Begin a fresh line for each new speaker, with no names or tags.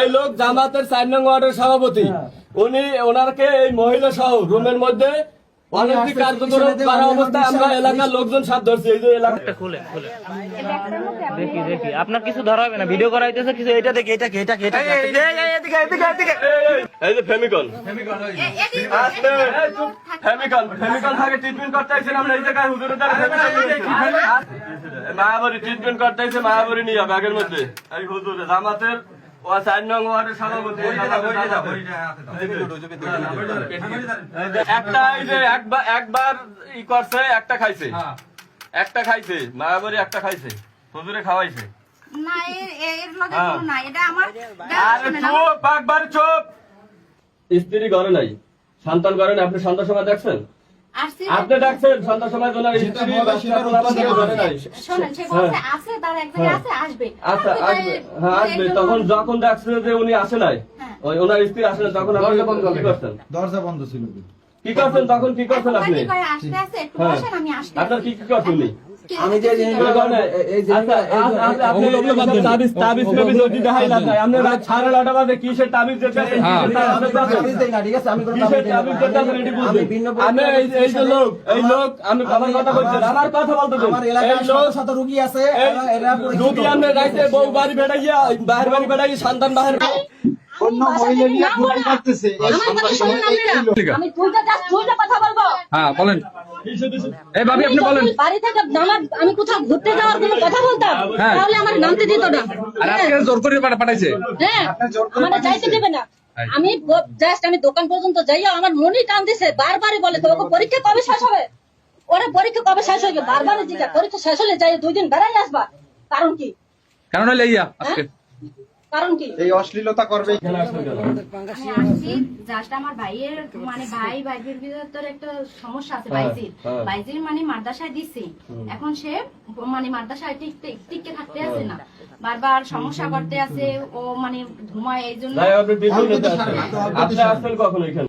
এই লোক জামাতের 4 নং ওয়ার্ডের সভাপতি, উনি ওনারকে এই মহিলা সহ রুমের মধ্যে অনৈতিক কার্যক্রম করা অবস্থায় আমরা এলাকার লোকজন সাথ ধরছি। এই যে এলাকাটা খুলে
দেখি দেখি আপনার কিছু ধরা হবে না, ভিডিও করা হইতেছে কিছু। এটা দেখি, এটা
এই যে ফেমিকল থাকে ট্রিটমেন্ট করতে আইছেন আমরা এই জায়গায় হুজুরের দ্বারা মায়াবরী ট্রিটমেন্ট করতে আইছে, মায়াবরী নিয়ে ব্যাগের মধ্যে এই হুজুর জামাতের 4 নং ওয়ার্ডের সভাপতি। একটা এই যে একবার ই করছে, একটা খাইছে মায়াবরী, একটা খাইছে হুজুরে খাওয়াইছে।
না এর লগে কোনো না, এটা আমার
আরে চুপ, একবার চুপ। স্ত্রী ঘরে নাই, সন্তান ঘরে নাই। আপনি সন্তান সময় দেখছেন? আপনি ডাকছেন সন্তান সময় স্ত্রী ঘরে নাই।
শুনেন, সে বলছে আছে, তার এক জায়গায় আছে, আসবে।
আচ্ছা আসবে, হ্যাঁ আসবে। তখন যখন দেখছেন যে উনি আসে নাই, ওই ওনার স্ত্রী আসে নাই, তখন আপনি কি করছেন?
দরজা বন্ধ ছিল।
কি করছেন তখন? কি করছেন আপনি?
আসতে আছে, একটু বসেন, আমি আসতে।
আপনার কি করছেন উনি?
আমি যে
তাবিজ যদি দেখাইলাম নাই, আপনি রাত 9:30 বাজে কিসের তাবিজ দিতেছেন? আমি এই যে লোক, এই লোক, আমি আমার কথা বলছি, আমার কথা বলতে দেন। এই লোক
শত রোগী আছে,
রুগী আপনি রাইতে বউ বাড়ি বেড়াইয়া, বাহির বাড়ি বেড়াইয়া, সন্তান বাহির
অন্য মহিলা নিয়ে ঘুরে করতেছে।
আমি দুইটা কথা বলবো।
হ্যাঁ বলেন। এই ভাবি আপনি বলেন।
বাড়ি থেকে আমি কোথাও ঘুরতে যাওয়ার কোনো কথা বলতাম, তাহলে আমার নামতে দিত না।
আর আজকে জোর করে পাঠাইছে।
হ্যাঁ, আমাদের যাইতে দেবে না। আমি জাস্ট আমি দোকান পর্যন্ত যাইয়া আমার মনই টান দিছে, বারবারই বলে তো ওকে পরীক্ষা কবে শেষ হবে, ওরা পরীক্ষা কবে শেষ হবে, বারবার জিজ্ঞাসা। পরীক্ষা শেষ হলে যাই 2 দিন বেড়াই আসবা, কারণ কি?
কেন লইয়া আজকে
কারণ কি?
এই অশ্লীলতা করবে।
আমি আসছি জাস্ট আমার ভাইয়ের মানে ভাইয়ের ভিতরে একটা সমস্যা আছে। বাইজির মানে মাদ্রাসায় দিছি, এখন সে মানে মাদ্রাসায় টিকে থাকতে আছে না, বারবার সমস্যা করতে আছে, ও মানে ঘুমায়, এই জন্য।
আপনি আসছেন কখন এখানে?